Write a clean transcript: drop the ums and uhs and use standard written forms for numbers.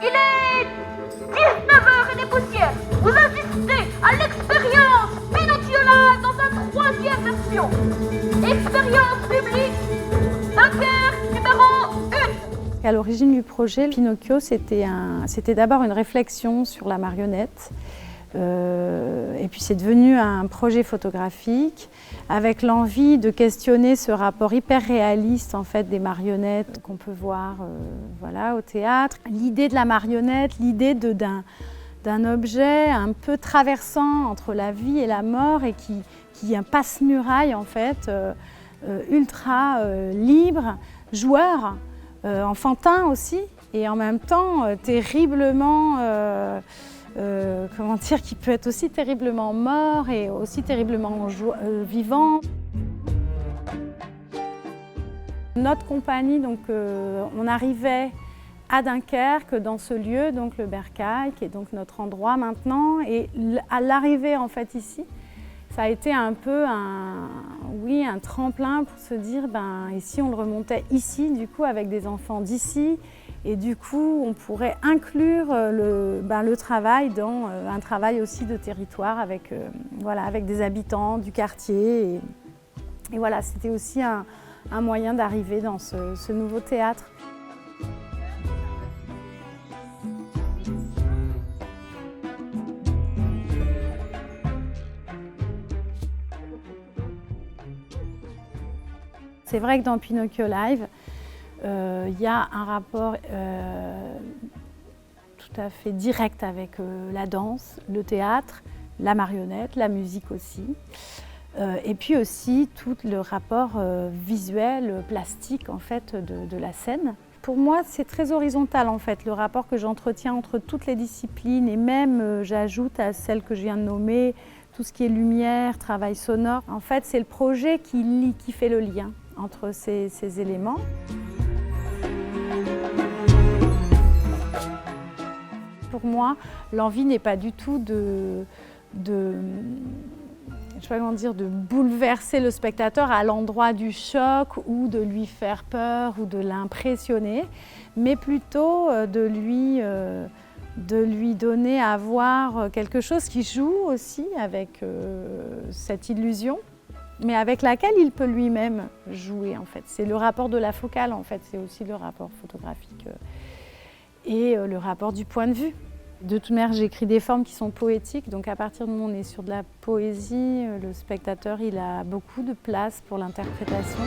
Il est 19h et des poussières. Vous assistez à l'expérience Pinocchio dans sa troisième version. Expérience publique, Dunkerque numéro 1. À l'origine du projet, Pinocchio, c'était d'abord une réflexion sur la marionnette. Et puis c'est devenu un projet photographique avec l'envie de questionner ce rapport hyper réaliste en fait, des marionnettes qu'on peut voir voilà, au théâtre. L'idée de la marionnette, l'idée d'un objet un peu traversant entre la vie et la mort et qui est un passe-muraille en fait, ultra libre, joueur, enfantin aussi, et en même temps terriblement comment dire, qui peut être aussi terriblement mort et aussi terriblement vivant. Notre compagnie, donc, on arrivait à Dunkerque, dans ce lieu, donc le Bercail, qui est donc notre endroit maintenant, et à l'arrivée en fait ici, ça a été un peu un tremplin pour se dire, et si on le remontait ici, du coup, avec des enfants d'ici, et du coup, on pourrait inclure le travail dans un travail aussi de territoire avec, voilà, avec des habitants du quartier. Et voilà, c'était aussi un moyen d'arriver dans ce nouveau théâtre. C'est vrai que dans Pinocchio Live, il y a un rapport tout à fait direct avec la danse, le théâtre, la marionnette, la musique aussi. Et puis aussi tout le rapport visuel, plastique en fait, de la scène. Pour moi, c'est très horizontal en fait, le rapport que j'entretiens entre toutes les disciplines et même, j'ajoute à celles que je viens de nommer, tout ce qui est lumière, travail sonore. En fait, c'est le projet qui fait le lien entre ces éléments. Pour moi, l'envie n'est pas du tout de bouleverser le spectateur à l'endroit du choc ou de lui faire peur ou de l'impressionner, mais plutôt de lui donner à voir quelque chose qui joue aussi avec cette illusion, mais avec laquelle il peut lui-même jouer en fait. C'est le rapport de la focale en fait, c'est aussi le rapport photographique et le rapport du point de vue. De toute manière, j'écris des formes qui sont poétiques, donc à partir du moment où on est sur de la poésie, le spectateur il a beaucoup de place pour l'interprétation.